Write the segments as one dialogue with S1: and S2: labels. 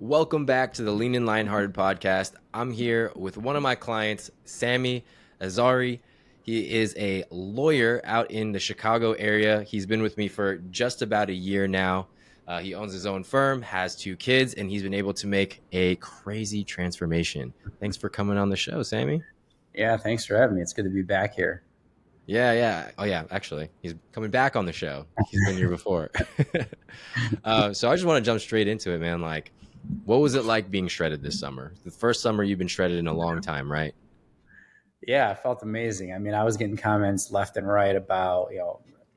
S1: Welcome back to the Lean and Lionhearted podcast. I'm here with one of my clients, Sami Azhari. He is a lawyer out in the Chicago area. He's been with me for just about a year now. He owns his own firm, has two kids, and he's been able to make a crazy transformation. Thanks for coming on the show, Sami.
S2: Yeah, thanks for having me. It's good to be back here.
S1: Yeah. Oh, yeah, actually, he's coming back on the show. He's been here before. So I just want to jump straight into it, man. Like, what was it like being shredded this summer? The first summer you've been shredded in a long time, right?
S2: Yeah, it felt amazing. I mean, I was getting comments left and right about,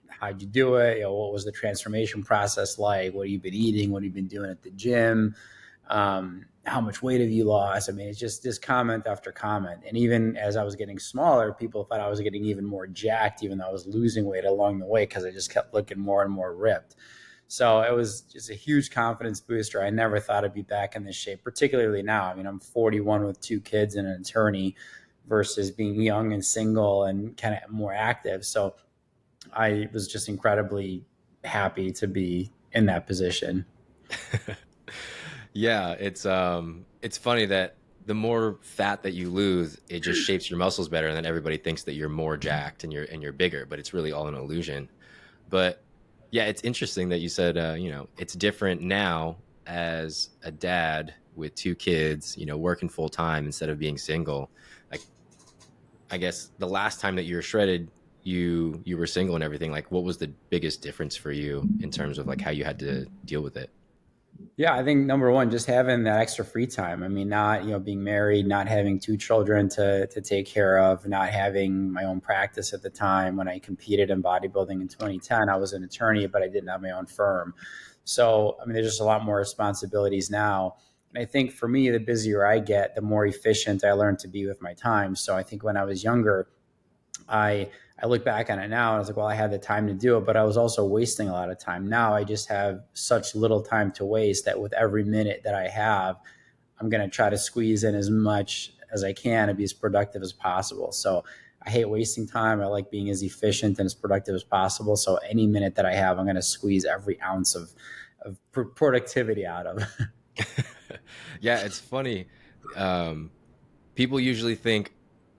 S2: how'd you do it? What was the transformation process like? What have you been eating? What have you been doing at the gym? How much weight have you lost? I mean, it's just this comment after comment. And even as I was getting smaller, people thought I was getting even more jacked, even though I was losing weight along the way because I just kept looking more and more ripped. So it was just a huge confidence booster. I never thought I'd be back in this shape, particularly now. I mean, I'm 41 with two kids and an attorney versus being young and single and kind of more active. So I was just incredibly happy to be in that position.
S1: Yeah, it's funny that the more fat that you lose, it just shapes your muscles better, and then everybody thinks that you're more jacked and you're bigger, but it's really all an illusion. But yeah, it's interesting that you said it's different now as a dad with two kids, working full time instead of being single. Like, I guess the last time that you were shredded, you were single and everything. Like, what was the biggest difference for you in terms of like how you had to deal with it?
S2: Yeah, I think number one, just having that extra free time. I mean, not, being married, not having two children to take care of, not having my own practice at the time. When I competed in bodybuilding in 2010, I was an attorney, but I didn't have my own firm. So, I mean, there's just a lot more responsibilities now. And I think for me, the busier I get, the more efficient I learn to be with my time. So I think when I was younger, I I look back on it now and I was like, well, I had the time to do it, but I was also wasting a lot of time. Now I just have such little time to waste that with every minute that I have, I'm going to try to squeeze in as much as I can and be as productive as possible. So I hate wasting time. I like being as efficient and as productive as possible. So any minute that I have, I'm going to squeeze every ounce of productivity out of.
S1: Yeah, it's funny. Um, People usually think,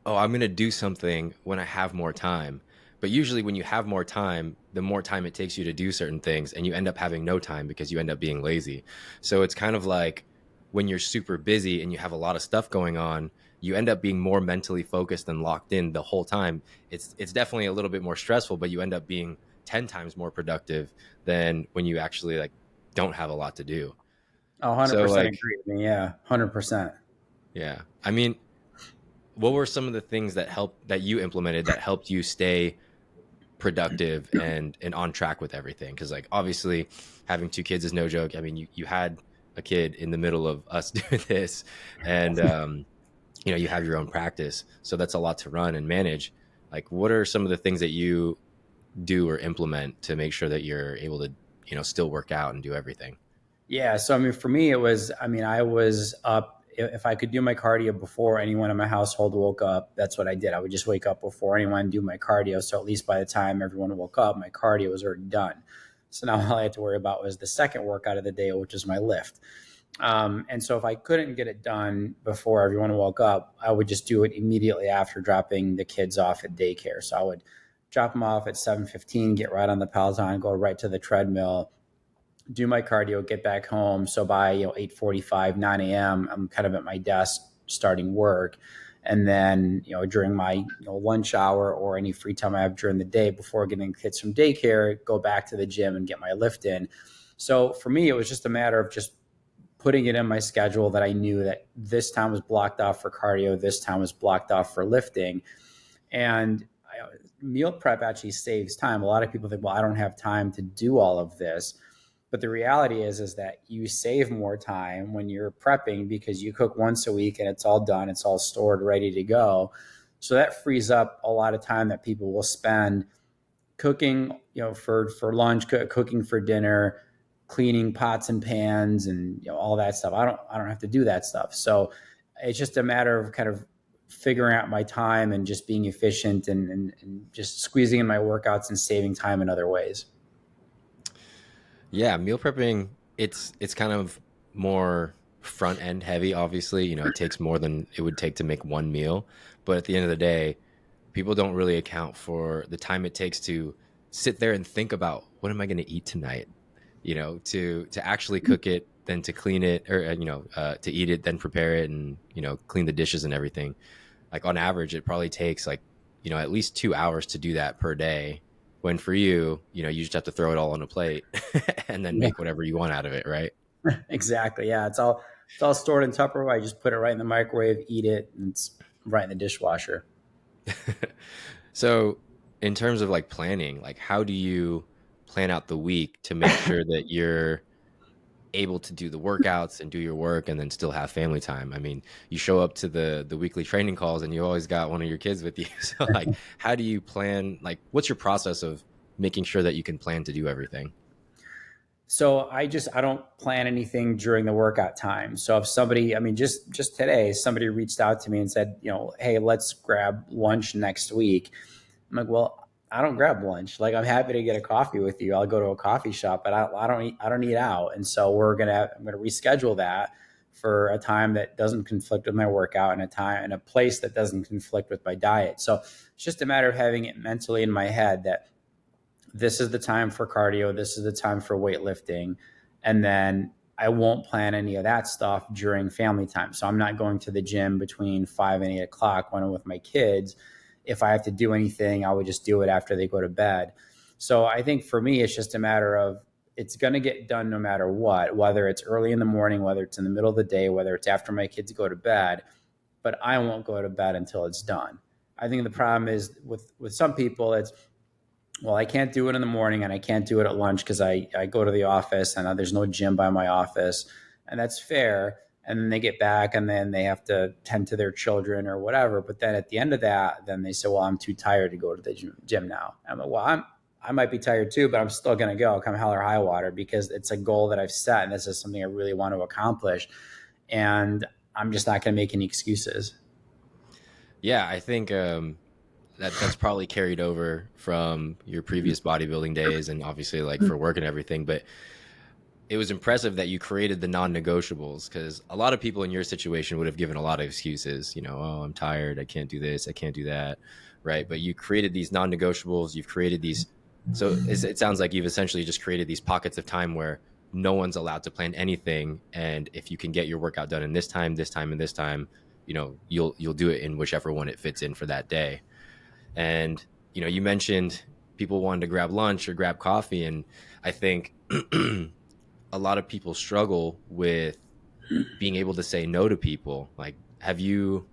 S1: oh, I'm going to do something when I have more time. But usually, when you have more time, the more time it takes you to do certain things, and you end up having no time because you end up being lazy. So it's kind of like when you're super busy and you have a lot of stuff going on, you end up being more mentally focused and locked in the whole time. It's definitely a little bit more stressful, but you end up being 10 times more productive than when you actually like don't have a lot to do.
S2: Oh,
S1: So
S2: 100%
S1: like,
S2: agree with me. Yeah, 100%.
S1: yeah. I mean, what were some of the things that you implemented that helped you stay productive and on track with everything? Because like obviously having two kids is no joke. I mean, you had a kid in the middle of us doing this, and you have your own practice, so that's a lot to run and manage. Like, what are some of the things that you do or implement to make sure that you're able to still work out and do everything?
S2: Yeah. So, I mean, for me, I was up. If I could do my cardio before anyone in my household woke up, that's what I did. I would just wake up before anyone do my cardio. So at least by the time everyone woke up, my cardio was already done. So now all I had to worry about was the second workout of the day, which is my lift. And so if I couldn't get it done before everyone woke up, I would just do it immediately after dropping the kids off at daycare. So I would drop them off at 7:15, get right on the Peloton, go right to the treadmill, do my cardio, get back home. So by 8:45, 9 a.m., I'm kind of at my desk starting work. And then during my lunch hour or any free time I have during the day before getting kids from daycare, go back to the gym and get my lift in. So for me, it was just a matter of just putting it in my schedule that I knew that this time was blocked off for cardio, this time was blocked off for lifting. And meal prep actually saves time. A lot of people think, well, I don't have time to do all of this. But the reality is that you save more time when you're prepping because you cook once a week and it's all done. It's all stored, ready to go. So that frees up a lot of time that people will spend cooking, for lunch, cooking for dinner, cleaning pots and pans, and all that stuff. I don't have to do that stuff. So it's just a matter of kind of figuring out my time and just being efficient and just squeezing in my workouts and saving time in other ways.
S1: Yeah, meal prepping, it's kind of more front end heavy, obviously. It takes more than it would take to make one meal. But at the end of the day, people don't really account for the time it takes to sit there and think about what am I going to eat tonight, to actually cook it, then to clean it, or to eat it, then prepare it, and clean the dishes and everything. Like on average, it probably takes like at least 2 hours to do that per day. When for you, you just have to throw it all on a plate and then
S2: Yeah,
S1: make whatever you want out of it, right?
S2: exactly. Yeah, it's all stored in Tupperware. I just put it right in the microwave, eat it, and it's right in the dishwasher.
S1: So, in terms of like planning, like how do you plan out the week to make sure that you're able to do the workouts and do your work and then still have family time? I mean, you show up to the weekly training calls and you always got one of your kids with you. So like how do you plan, like what's your process of making sure that you can plan to do everything?
S2: So I don't plan anything during the workout time. So if somebody, I mean, just today, somebody reached out to me and said, hey, let's grab lunch next week. I'm like, well, I don't grab lunch. Like, I'm happy to get a coffee with you. I'll go to a coffee shop, but I don't eat out. And so I'm gonna reschedule that for a time that doesn't conflict with my workout and a time and a place that doesn't conflict with my diet. So it's just a matter of having it mentally in my head that this is the time for cardio, this is the time for weightlifting, and then I won't plan any of that stuff during family time. So I'm not going to the gym between 5 and 8 o'clock when I'm with my kids. If I have to do anything, I would just do it after they go to bed. So I think for me, it's just a matter of it's going to get done no matter what, whether it's early in the morning, whether it's in the middle of the day, whether it's after my kids go to bed, but I won't go to bed until it's done. I think the problem is with some people, it's well, I can't do it in the morning and I can't do it at lunch because I go to the office and there's no gym by my office. And that's fair. And then they get back and then they have to tend to their children or whatever. But then at the end of that, then they say, well, I'm too tired to go to the gym now. I'm like, well, I might be tired too, but I'm still going to go come hell or high water because it's a goal that I've set and this is something I really want to accomplish. And I'm just not going to make any excuses.
S1: Yeah, I think that's probably carried over from your previous bodybuilding days and obviously like for work and everything, but it was impressive that you created the non-negotiables because a lot of people in your situation would have given a lot of excuses, oh, I'm tired, I can't do this, I can't do that, right? But you created these non-negotiables, you've created these, so it sounds like you've essentially just created these pockets of time where no one's allowed to plan anything, and if you can get your workout done in this time and this time, you'll do it in whichever one it fits in for that day. And you mentioned people wanted to grab lunch or grab coffee, and I think a lot of people struggle with being able to say no to people. Like, have you,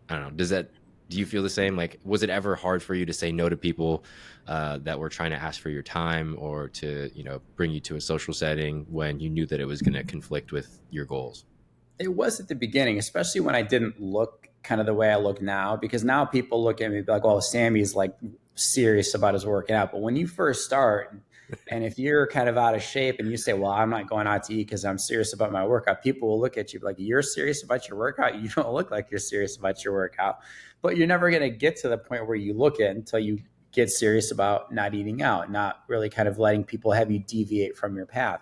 S1: I don't know, do you feel the same? Like, was it ever hard for you to say no to people that were trying to ask for your time or to, bring you to a social setting when you knew that it was going to conflict with your goals?
S2: It was at the beginning, especially when I didn't look kind of the way I look now, because now people look at me like, "Oh, Sammy's like serious about his working out." But when you first start, and if you're kind of out of shape and you say, "Well, I'm not going out to eat because I'm serious about my workout," people will look at you like, "You're serious about your workout? You don't look like you're serious about your workout." But you're never going to get to the point where you look at until you get serious about not eating out, not really kind of letting people have you deviate from your path.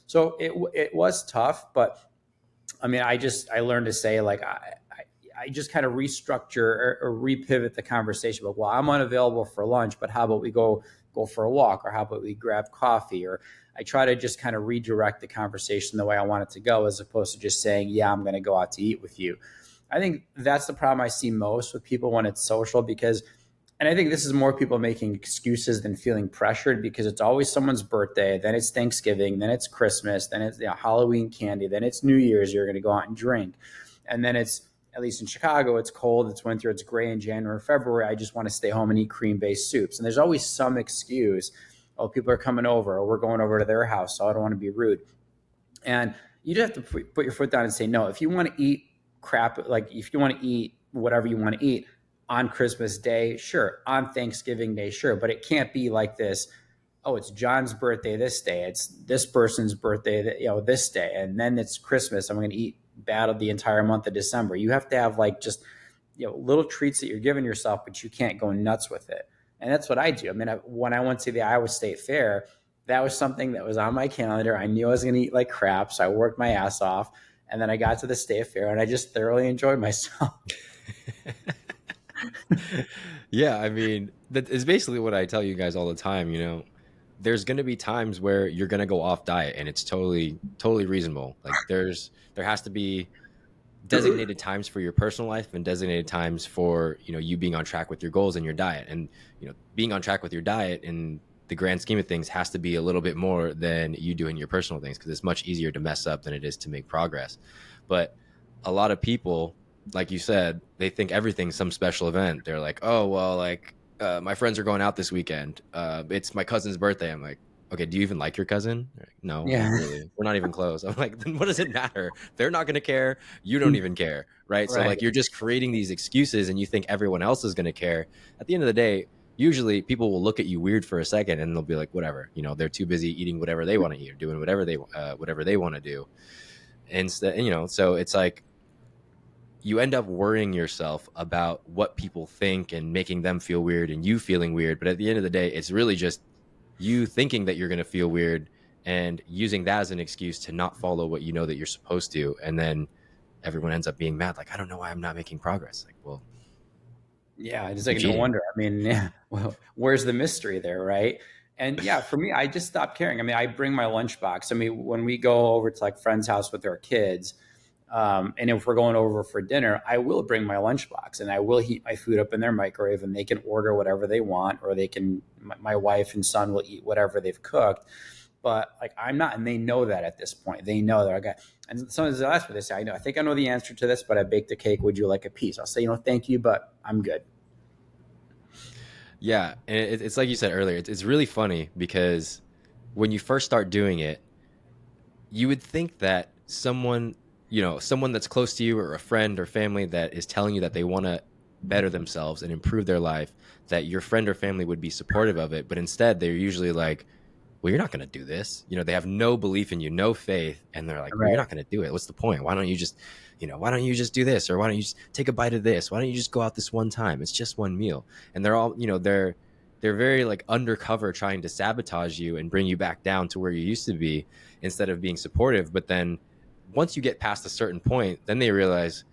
S2: So it was tough, but I mean, I learned to say like I just kind of restructure or repivot the conversation. But well, I'm unavailable for lunch, but how about we go for a walk, or how about we grab coffee, or I try to just kind of redirect the conversation the way I want it to go, as opposed to just saying, yeah, I'm going to go out to eat with you. I think that's the problem I see most with people when it's social, because and I think this is more people making excuses than feeling pressured, because it's always someone's birthday, then it's Thanksgiving, then it's Christmas, then it's Halloween candy, then it's New Year's, you're going to go out and drink. And then it's, at least in Chicago, it's cold, it's winter, it's gray in January, February. I just want to stay home and eat cream-based soups. And there's always some excuse. Oh, people are coming over, or we're going over to their house, so I don't want to be rude. And you just have to put your foot down and say, no, if you want to eat crap, like if you want to eat whatever you want to eat on Christmas Day, sure. On Thanksgiving Day, sure. But it can't be like this. Oh, it's John's birthday this day. It's this person's birthday, this day. And then it's Christmas. I'm going to eat bad the entire month of December. You have to have like just, little treats that you're giving yourself, but you can't go nuts with it. And that's what I do. I mean, when I went to the Iowa State Fair, that was something that was on my calendar. I knew I was going to eat like crap, so I worked my ass off. And then I got to the state fair and I just thoroughly enjoyed myself.
S1: Yeah, I mean, that is basically what I tell you guys all the time. There's going to be times where you're going to go off diet, and it's totally reasonable. Like there has to be designated times for your personal life and designated times for you being on track with your goals and your diet. And being on track with your diet in the grand scheme of things has to be a little bit more than you doing your personal things, because it's much easier to mess up than it is to make progress. But a lot of people, like you said, they think everything's some special event. They're like, oh well, like my friends are going out this weekend, it's my cousin's birthday. I'm like, okay, do you even like your cousin? Like, no, not
S2: Yeah.
S1: really, we're not even close. I'm like, then what does it matter? They're not going to care, you don't even care, right? So
S2: Right.
S1: like, you're just creating these excuses and you think everyone else is going to care. At the end of the day, usually people will look at you weird for a second and they'll be like, whatever, they're too busy eating whatever they want to eat or doing whatever they want to do instead. So it's like you end up worrying yourself about what people think and making them feel weird and you feeling weird. But at the end of the day, it's really just you thinking that you're going to feel weird and using that as an excuse to not follow what you know that you're supposed to. And then everyone ends up being mad. Like, I don't know why I'm not making progress. Like, well,
S2: Yeah, it's
S1: you're
S2: like no
S1: cheating.
S2: wonder. I mean, yeah, well, where's the mystery there, right? And yeah, for me, I just stopped caring. I mean, I bring my lunchbox. I mean, when we go over to like friend's house with their kids, and if we're going over for dinner, I will bring my lunchbox and I will heat my food up in their microwave, and they can order whatever they want, or they can. My wife and son will eat whatever they've cooked. But like I'm not, and they know that at this point. They know that I got. And sometimes they'll ask me, they say, I think I know the answer to this, but I baked a cake. Would you like a piece? I'll say, thank you, but I'm good.
S1: Yeah. And it's like you said earlier, it's really funny because when you first start doing it, you would think that someone that's close to you or a friend or family that is telling you that they want to better themselves and improve their life, that your friend or family would be supportive of it. But instead, they're usually like, well, you're not going to do this. They have no belief in you, no faith. And they're like, well, you're
S2: Right.
S1: not going to do it. What's the point? Why don't you just do this? Or why don't you just take a bite of this? Why don't you just go out this one time? It's just one meal. And they're all, they're very like undercover trying to sabotage you and bring you back down to where you used to be instead of being supportive. But then once you get past a certain point, then they realize,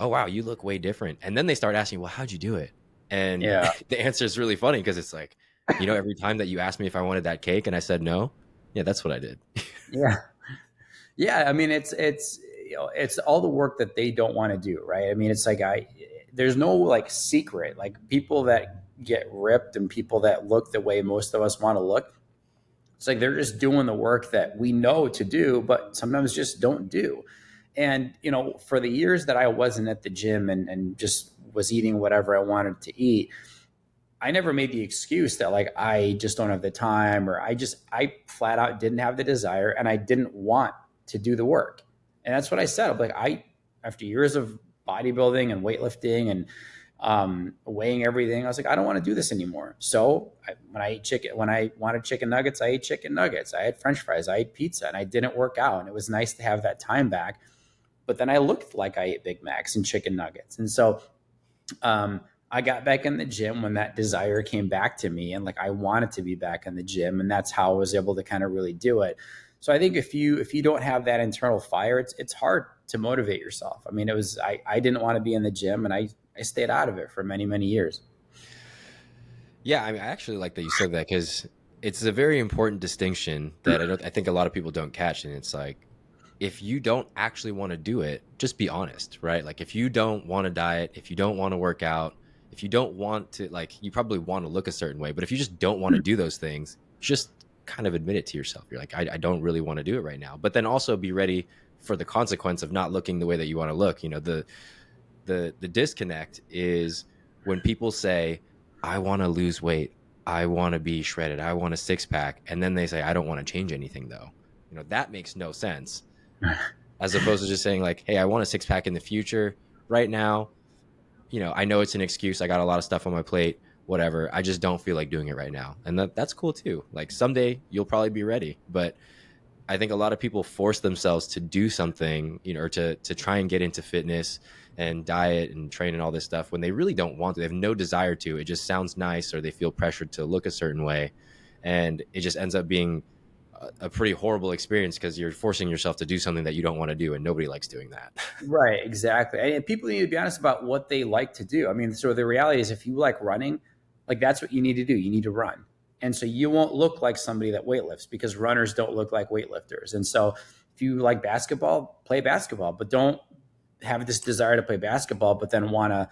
S1: oh wow, you look way different. And then they start asking, well, how'd you do it? And
S2: Yeah.
S1: the answer is really funny because it's like, every time that you asked me if I wanted that cake and I said no, yeah, that's what I did.
S2: Yeah. Yeah. I mean, it's all the work that they don't want to do. Right. I mean, it's like, there's no like secret, like people that get ripped and people that look the way most of us want to look. It's like they're just doing the work that we know to do, but sometimes just don't do. And, for the years that I wasn't at the gym and just was eating whatever I wanted to eat, I never made the excuse that like I just don't have the time, or I flat out didn't have the desire and I didn't want to do the work. And that's what I said. I'm like, after years of bodybuilding and weightlifting and weighing everything, I was like, I don't want to do this anymore. So when I wanted chicken nuggets, I ate chicken nuggets. I had French fries, I ate pizza, and I didn't work out. And it was nice to have that time back. But then I looked like I ate Big Macs and chicken nuggets. And so um, I got back in the gym when that desire came back to me, and like I wanted to be back in the gym, and that's how I was able to kind of really do it. So I think if you don't have that internal fire, it's hard to motivate yourself. I mean, I didn't want to be in the gym, and I stayed out of it for many years.
S1: Yeah, I mean, I actually like that you said that because it's a very important distinction that I think a lot of people don't catch. And it's like, if you don't actually want to do it, just be honest, right? Like, if you don't want to diet, if you don't want to work out, if you don't want to, like, you probably want to look a certain way, but if you just don't want to do those things, just kind of admit it to yourself. You're like, I don't really want to do it right now. But then also be ready for the consequence of not looking the way that you want to look. The disconnect is when people say, I want to lose weight, I want to be shredded, I want a six pack, and then they say, I don't want to change anything though. That makes no sense, as opposed to just saying like, hey, I want a six pack in the future. Right now, I know it's an excuse, I got a lot of stuff on my plate, whatever, I just don't feel like doing it right now. And that's cool too. Like, someday you'll probably be ready. But I think a lot of people force themselves to do something, or to try and get into fitness and diet and train and all this stuff when they really don't want to. They have no desire to. It just sounds nice, or they feel pressured to look a certain way, and it just ends up being a pretty horrible experience because you're forcing yourself to do something that you don't want to do, and nobody likes doing that.
S2: Right, exactly. And people need to be honest about what they like to do. I mean, so the reality is if you like running, like that's what you need to do. You need to run. And so you won't look like somebody that weightlifts because runners don't look like weightlifters. And so if you like basketball, play basketball, but don't have this desire to play basketball, but then want to,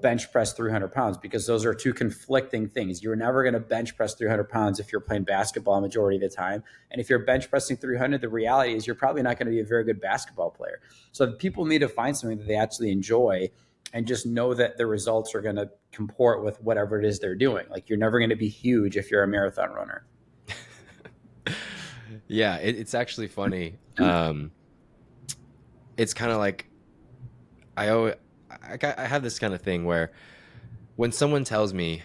S2: bench press 300 pounds, because those are two conflicting things. You're never going to bench press 300 pounds if you're playing basketball majority of the time. And if you're bench pressing 300, the reality is you're probably not going to be a very good basketball player. So people need to find something that they actually enjoy and just know that the results are going to comport with whatever it is they're doing. Like you're never going to be huge if you're a marathon runner.
S1: Yeah, it's actually funny. It's kind of like I always, I have this kind of thing where when someone tells me,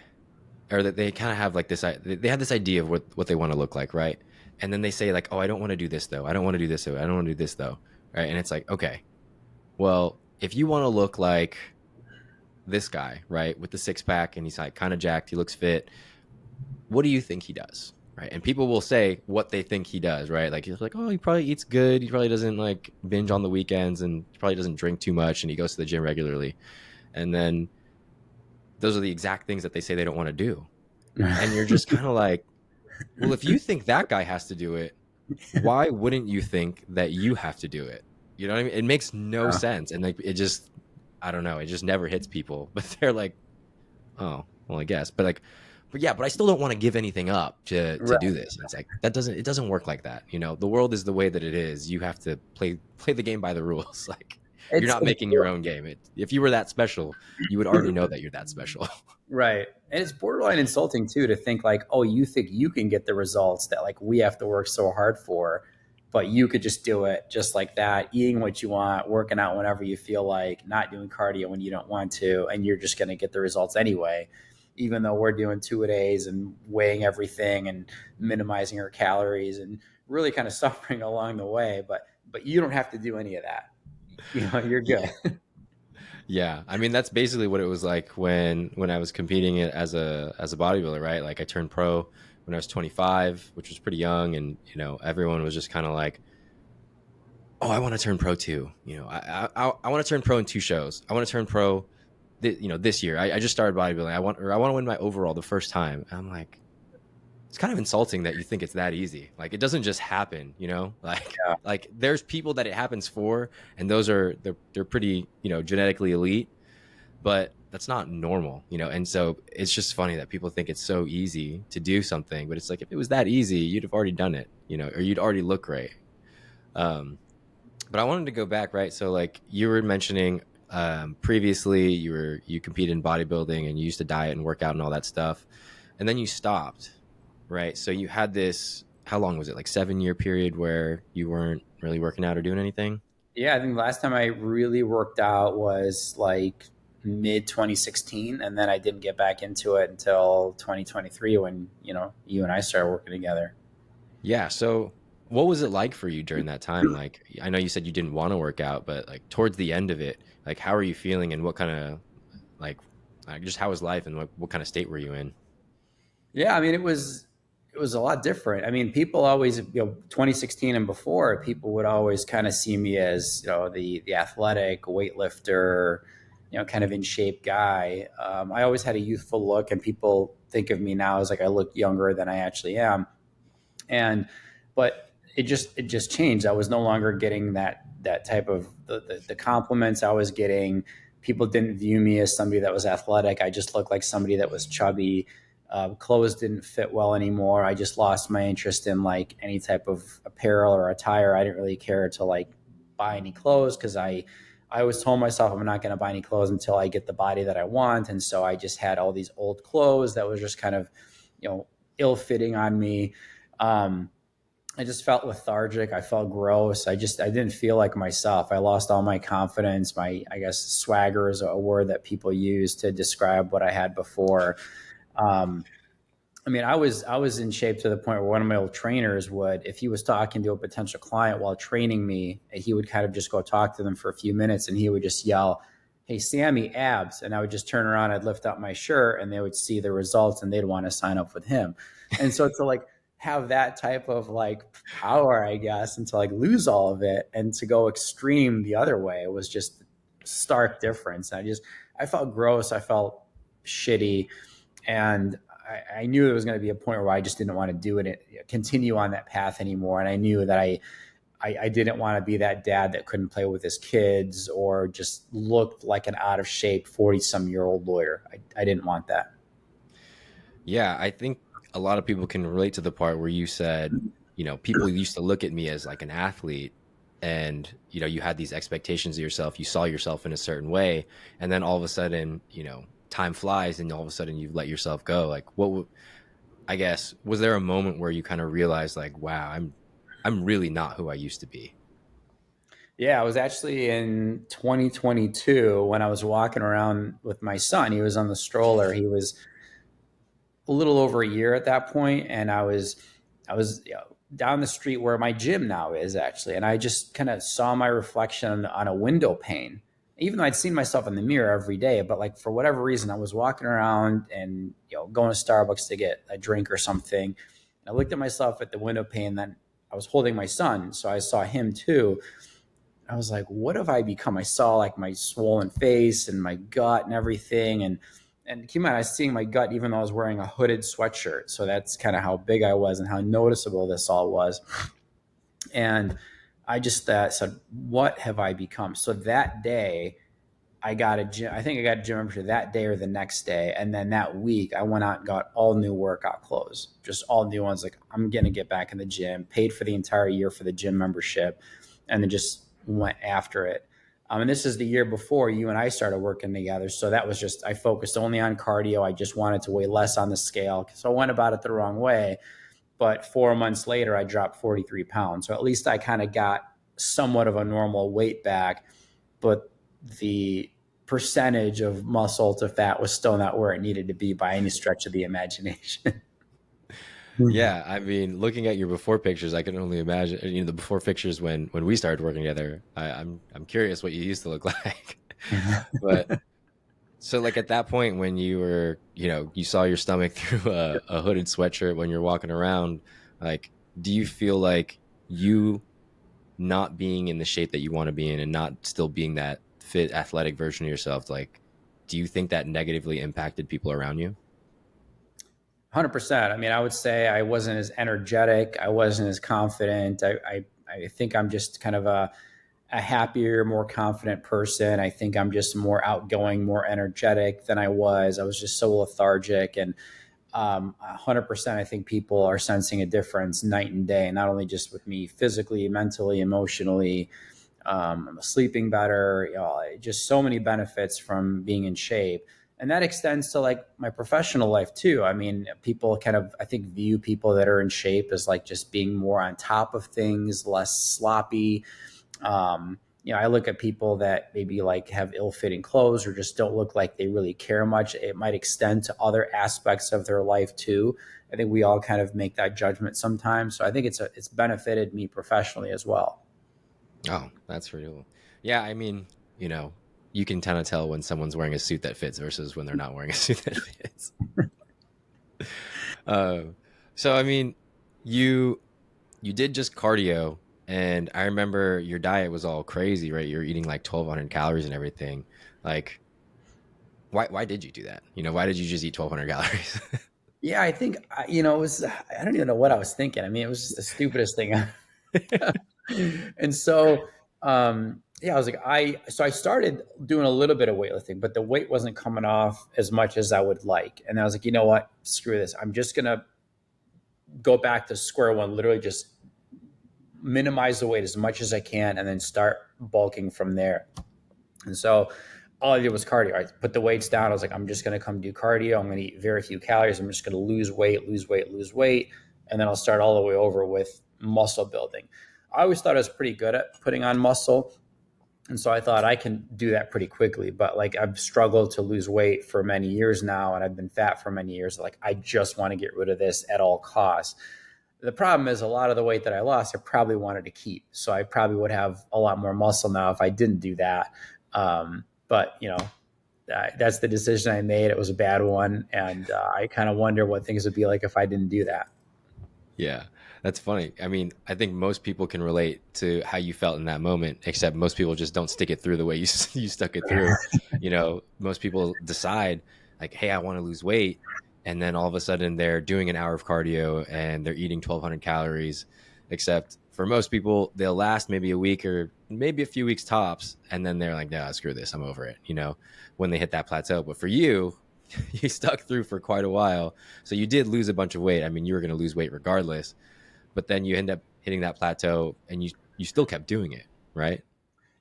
S1: or that they kind of have like this, they have this idea of what they want to look like, right? And then they say like, oh, I don't want to do this though. I don't want to do this though. I don't want to do this though. Right? And it's like, okay, well, if you want to look like this guy, right, with the six pack and he's like kind of jacked, he looks fit, what do you think he does? Right? And people will say what they think he does, right? Like he's like, oh, he probably eats good. He probably doesn't like binge on the weekends, and he probably doesn't drink too much, and he goes to the gym regularly. And then those are the exact things that they say they don't want to do. And you're just kind of like, well, if you think that guy has to do it, why wouldn't you think that you have to do it? You know what I mean? It makes no sense. And like, it just, I don't know, it just never hits people. But they're like, oh, well, I guess. But like, but yeah, but I still don't want to give anything up to
S2: Right.
S1: do this. And it's like, it doesn't work like that. You know, the world is the way that it is. You have to play the game by the rules. Like, you're
S2: It's,
S1: not
S2: it's
S1: making your own game. If you were that special, you would already know that you're that special.
S2: right. And it's borderline insulting too to think like, oh, you think you can get the results that like we have to work so hard for, but you could just do it just like that, eating what you want, working out whenever you feel like, not doing cardio when you don't want to, and you're just going to get the results anyway. Even though we're doing two a days and weighing everything and minimizing our calories and really kind of suffering along the way, but you don't have to do any of that. You're good.
S1: Yeah. Yeah, I mean that's basically what it was like when I was competing it as a bodybuilder, right? Like I turned pro when I was 25, which was pretty young, and everyone was just kind of like, "Oh, I want to turn pro too." I want to turn pro in two shows. I want to turn pro, this year. I just started bodybuilding. I want to win my overall the first time. And I'm like, it's kind of insulting that you think it's that easy. Like it doesn't just happen, Like
S2: Yeah.
S1: like there's people that it happens for, and they're pretty, genetically elite, but that's not normal, And so it's just funny that people think it's so easy to do something, but it's like if it was that easy, you'd have already done it, or you'd already look great. Um, but I wanted to go back, right? So like you were mentioning previously, you competed in bodybuilding and you used to diet and work out and all that stuff, and then you stopped, right? So you had this, how long was it? Like 7-year period where you weren't really working out or doing anything?
S2: Yeah, I think the last time I really worked out was like mid 2016, and then I didn't get back into it until 2023 when you and I started working together.
S1: Yeah. So what was it like for you during that time? Like, I know you said you didn't want to work out, but like towards the end of it, like, how are you feeling and what kind of like, just how was life and what kind of state were you in?
S2: Yeah, I mean it was a lot different. I mean, people always 2016 and before, people would always kind of see me as the athletic weightlifter, kind of in shape guy. I always had a youthful look, and people think of me now as like I look younger than I actually am. And but it just changed. I was no longer getting that type of the compliments I was getting. People didn't view me as somebody that was athletic. I just looked like somebody that was chubby. Clothes didn't fit well anymore. I just lost my interest in like any type of apparel or attire. I didn't really care to like buy any clothes because I always told myself I'm not going to buy any clothes until I get the body that I want. And so I just had all these old clothes that was just kind of, ill fitting on me. Um, I just felt lethargic. I felt gross. I didn't feel like myself. I lost all my confidence. I guess swagger is a word that people use to describe what I had before. Um, I mean, I was in shape to the point where one of my old trainers would, if he was talking to a potential client while training me, he would kind of just go talk to them for a few minutes, and he would just yell, "Hey, Sammy, abs!" And I would just turn around, I'd lift up my shirt, and they would see the results, and they'd want to sign up with him. And so to like have that type of like power, I guess, and to like lose all of it and to go extreme the other way was just stark difference. I felt gross. I felt shitty. And I knew there was going to be a point where I just didn't want to do it, continue on that path anymore. And I knew that I didn't want to be that dad that couldn't play with his kids or just looked like an out of shape 40-some-year-old lawyer. I didn't want that.
S1: Yeah, I think a lot of people can relate to the part where you said, people used to look at me as like an athlete, and you had these expectations of yourself, you saw yourself in a certain way, and then all of a sudden, time flies and all of a sudden you let yourself go. Like I guess, was there a moment where you kind of realized like, wow, I'm really not who I used to be?
S2: Yeah, I was actually in 2022 when I was walking around with my son. He was on the stroller. He was a little over a year at that point, and I was down the street where my gym now is actually, and I just kind of saw my reflection on a window pane. Even though I'd seen myself in the mirror every day, but like for whatever reason, I was walking around and going to Starbucks to get a drink or something. And I looked at myself at the window pane. Then I was holding my son, so I saw him too. I was like, what have I become? I saw like my swollen face and my gut and everything. And keep in mind, I was seeing my gut even though I was wearing a hooded sweatshirt. So that's kind of how big I was and how noticeable this all was. And I just said, what have I become? So that day, I got a gym. I think I got a gym membership that day or the next day. And then that week, I went out and got all new workout clothes, just all new ones. Like, I'm going to get back in the gym, paid for the entire year for the gym membership, and then just went after it. And this is the year before you and I started working together. So that was just, I focused only on cardio. I just wanted to weigh less on the scale. So I went about it the wrong way. But 4 months later, I dropped 43 pounds. So at least I kind of got somewhat of a normal weight back. But the percentage of muscle to fat was still not where it needed to be by any stretch of the imagination.
S1: Yeah, I mean, looking at your before pictures, I can only imagine, the before pictures when we started working together. I'm curious what you used to look like. But so like at that point when you were, you saw your stomach through a hooded sweatshirt when you're walking around, like, do you feel like you not being in the shape that you want to be in and not still being that fit athletic version of yourself, like, do you think that negatively impacted people around you?
S2: 100%. I mean, I would say I wasn't as energetic. I wasn't as confident. I think I'm just kind of a happier, more confident person. I think I'm just more outgoing, more energetic than I was. I was just so lethargic. And 100%, I think people are sensing a difference night and day, not only just with me physically, mentally, emotionally. I'm sleeping better, just so many benefits from being in shape. And that extends to like my professional life too. I mean, people kind of, I think, view people that are in shape as like just being more on top of things, less sloppy. I look at people that maybe like have ill-fitting clothes or just don't look like they really care much. It might extend to other aspects of their life too. I think we all kind of make that judgment sometimes. So I think it's benefited me professionally as well.
S1: Oh, that's real. Yeah, I mean, you can kind of tell when someone's wearing a suit that fits versus when they're not wearing a suit that fits. Uh, so I mean, you you did just cardio, and I remember your diet was all crazy, right? You're eating like 1,200 calories and everything. Like, why did you do that? Why did you just eat 1,200 calories?
S2: Yeah, I think it was. I don't even know what I was thinking. I mean, it was just the stupidest thing. And so, yeah, I was like, I started doing a little bit of weightlifting, but the weight wasn't coming off as much as I would like. And I was like, you know what? Screw this. I'm just gonna go back to square one. Literally, just minimize the weight as much as I can, and then start bulking from there. And so all I did was cardio. I put the weights down. I was like, I'm just going to come do cardio. I'm going to eat very few calories. I'm just going to lose weight, lose weight, lose weight. And then I'll start all the way over with muscle building. I always thought I was pretty good at putting on muscle. And so I thought I can do that pretty quickly. But like I've struggled to lose weight for many years now, and I've been fat for many years. Like I just want to get rid of this at all costs. The problem is a lot of the weight that I lost, I probably wanted to keep. So I probably would have a lot more muscle now if I didn't do that. But that's the decision I made. It was a bad one, and I kind of wonder what things would be like if I didn't do that.
S1: Yeah, that's funny. I mean, I think most people can relate to how you felt in that moment, except most people just don't stick it through the way you you stuck it through. Most people decide like, "Hey, I want to lose weight," and then all of a sudden they're doing an hour of cardio and they're eating 1,200 calories. Except for most people, they'll last maybe a week or maybe a few weeks tops, and then they're like, "Nah, screw this, I'm over it." When they hit that plateau. But for you, you stuck through for quite a while, so you did lose a bunch of weight. I mean, you were going to lose weight regardless, but then you end up hitting that plateau and you still kept doing it, right?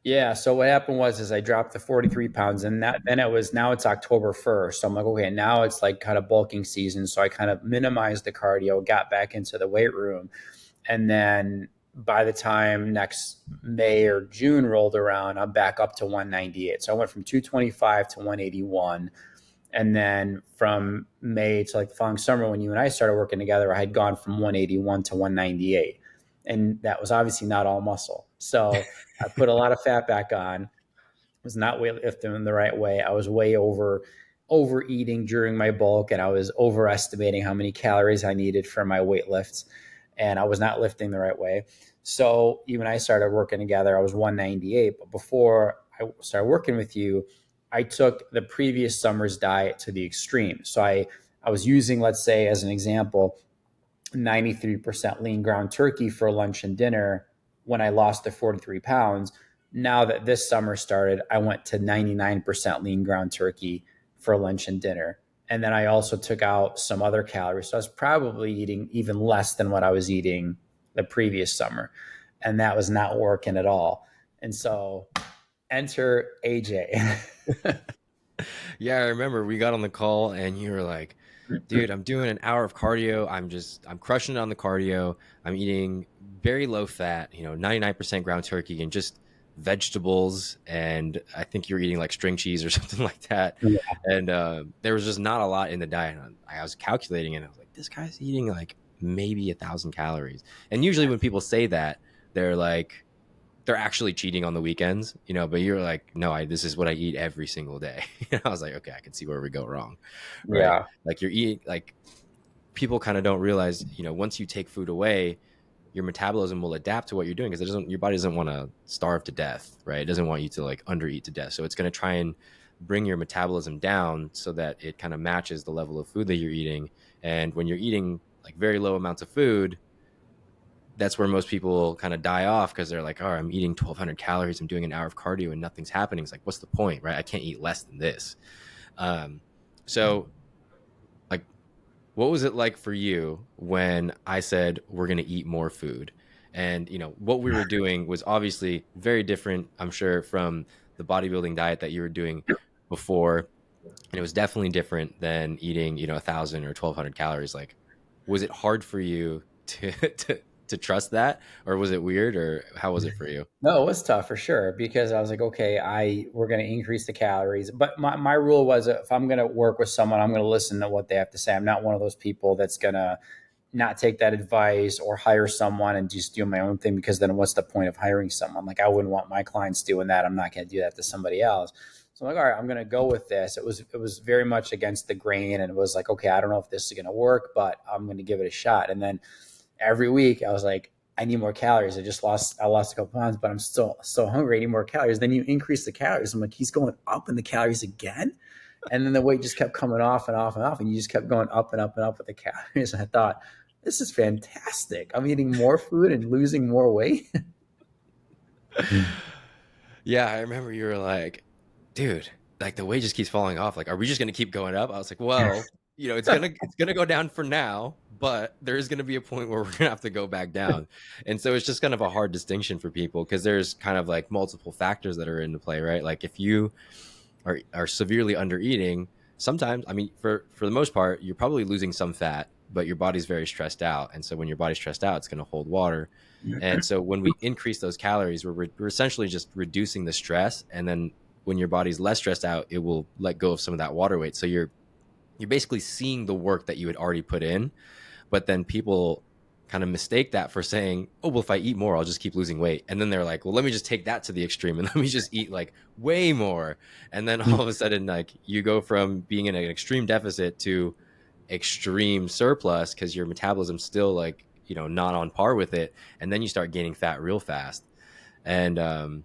S2: Yeah. So what happened was is I dropped the 43 pounds, and that then it was now it's October 1st. So I'm like, okay, now it's like kind of bulking season. So I kind of minimized the cardio, got back into the weight room. And then by the time next May or June rolled around, I'm back up to 198. So I went from 225 to 181. And then from May to like the following summer, when you and I started working together, I had gone from 181 to 198. And that was obviously not all muscle. So I put a lot of fat back on, was not weightlifting in the right way. I was way overeating during my bulk, and I was overestimating how many calories I needed for my weight lifts, and I was not lifting the right way. So you and I started working together. I was 198, but before I started working with you, I took the previous summer's diet to the extreme. So I was using, let's say, as an example, 93% lean ground turkey for lunch and dinner when I lost the 43 pounds. Now that this summer started, I went to 99% lean ground turkey for lunch and dinner. And then I also took out some other calories. So I was probably eating even less than what I was eating the previous summer. And that was not working at all. And so enter AJ.
S1: Yeah, I remember we got on the call and you were like, dude, I'm doing an hour of cardio. I'm crushing it on the cardio. I'm eating very low fat, 99% ground turkey and just vegetables. And I think you're eating like string cheese or something like that. And there was just not a lot in the diet. And I was calculating it and I was like, this guy's eating like maybe 1,000 calories. And usually when people say that, they're like, they're actually cheating on the weekends, but you're like, no, this is what I eat every single day. I was like, okay, I can see where we go wrong, right?
S2: Yeah.
S1: Like you're eating, like people kind of don't realize, once you take food away, your metabolism will adapt to what you're doing because your body doesn't want to starve to death, right? It doesn't want you to like undereat to death. So it's going to try and bring your metabolism down so that it kind of matches the level of food that you're eating. And when you're eating like very low amounts of food, that's where most people kind of die off because they're like, oh, I'm eating 1,200 calories. I'm doing an hour of cardio and nothing's happening. It's like, what's the point, right? I can't eat less than this. Um, so, like, what was it like for you when I said we're going to eat more food? And, what we were doing was obviously very different, I'm sure, from the bodybuilding diet that you were doing before. And it was definitely different than eating, 1,000 or 1,200 calories. Like, was it hard for you to, to trust that, or was it weird, or how was it for you?
S2: No, it was tough for sure because I was like, okay, we're going to increase the calories. But my rule was if I'm going to work with someone, I'm going to listen to what they have to say. I'm not one of those people that's going to not take that advice or hire someone and just do my own thing because then what's the point of hiring someone? Like I wouldn't want my clients doing that. I'm not going to do that to somebody else. So I'm like, all right, I'm going to go with this. It was very much against the grain and it was like, okay, I don't know if this is going to work, but I'm going to give it a shot. And then every week I was like, I need more calories. I lost a couple pounds, but I'm still so hungry. I need more calories. Then you increase the calories. I'm like, he's going up in the calories again. And then the weight just kept coming off and off and off. And you just kept going up and up and up with the calories. And I thought, this is fantastic. I'm eating more food and losing more weight.
S1: Yeah, I remember you were like, dude, like the weight just keeps falling off. Like, are we just gonna keep going up? I was like, well, it's gonna go down for now, but there is gonna be a point where we're gonna have to go back down. And so it's just kind of a hard distinction for people because there's kind of like multiple factors that are into play, right? Like if you are severely under eating, sometimes, I mean, for the most part, you're probably losing some fat, but your body's very stressed out. And so when your body's stressed out, it's going to hold water. And so when we increase those calories, we're essentially just reducing the stress. And then when your body's less stressed out, it will let go of some of that water weight. So you're basically seeing the work that you had already put in, but then people kind of mistake that for saying, oh, well, if I eat more, I'll just keep losing weight. And then they're like, well, let me just take that to the extreme and let me just eat like way more. And then all of a sudden, like you go from being in an extreme deficit to extreme surplus because your metabolism's still like, not on par with it, and then you start gaining fat real fast. And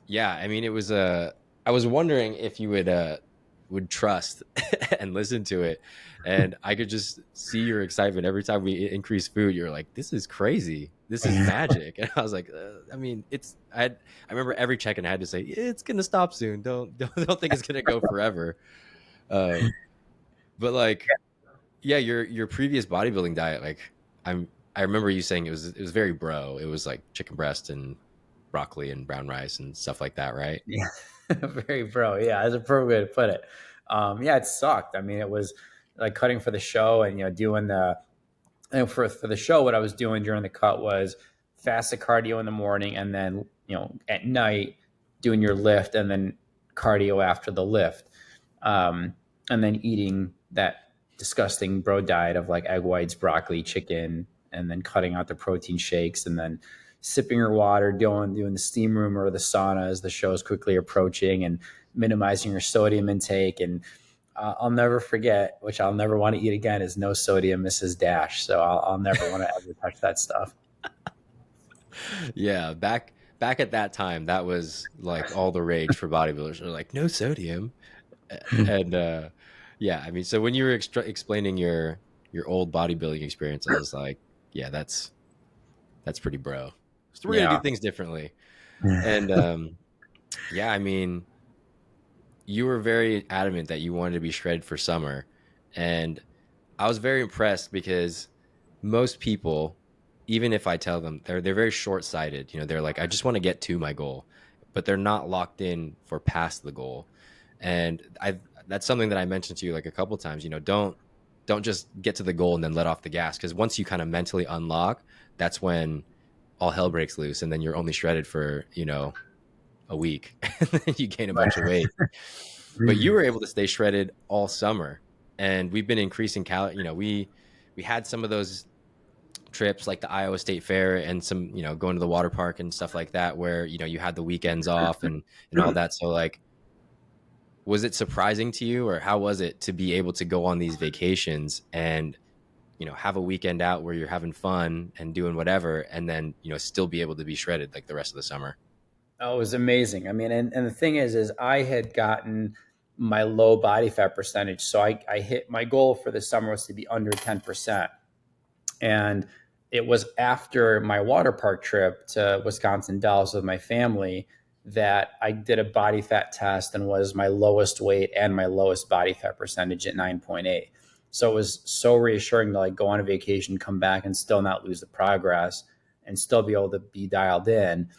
S1: yeah, I mean, it was I was wondering if you would trust and listen to it, and I could just see your excitement every time we increase food. You're like, "This is crazy. This is magic." And I was like, I mean, I remember every check-in I had to say, "It's gonna stop soon. Don't think it's gonna go forever." Um, but like, yeah, your previous bodybuilding diet, like, I remember you saying it was very bro. It was like chicken breast and broccoli and brown rice and stuff like that, right?
S2: Yeah, very pro. Yeah, that's a pro way to put it. Yeah, it sucked. I mean, it was like cutting for the show and doing the and for the show. What I was doing during the cut was fasted cardio in the morning, and then at night doing your lift, and then cardio after the lift, and then eating that disgusting bro diet of like egg whites, broccoli, chicken, and then cutting out the protein shakes, and then sipping your water, doing the steam room or the sauna as the show is quickly approaching, and minimizing your sodium intake. And I'll never forget, which I'll never want to eat again, is no sodium Mrs. Dash. So I'll never want to ever touch that stuff.
S1: Yeah, back at that time, that was like all the rage for bodybuilders. They're like, no sodium. And yeah, I mean, so when you were explaining your old bodybuilding experience, I was like, yeah, that's pretty bro. So we're gonna do
S2: Yeah.
S1: things differently. And yeah, I mean, you were very adamant that you wanted to be shredded for summer, and I was very impressed because most people, even if I tell them, they're very short sighted. They're like, I just want to get to my goal, but they're not locked in for past the goal. And I that's something that I mentioned to you like a couple times. Don't just get to the goal and then let off the gas, because once you kind of mentally unlock, that's when all hell breaks loose, and then you're only shredded for a week, and then you gain a bunch of weight. But you were able to stay shredded all summer, and we've been increasing calorie. We had some of those trips like the Iowa State Fair and some, going to the water park and stuff like that, where, you had the weekends off and all that. So like, was it surprising to you, or how was it to be able to go on these vacations and, have a weekend out where you're having fun and doing whatever, and then, still be able to be shredded like the rest of the summer?
S2: Oh, it was amazing. I mean, and the thing is I had gotten my low body fat percentage. So I hit my goal for the summer was to be under 10%. And it was after my water park trip to Wisconsin Dells with my family that I did a body fat test and was my lowest weight and my lowest body fat percentage at 9.8. So it was so reassuring to like go on a vacation, come back and still not lose the progress and still be able to be dialed in.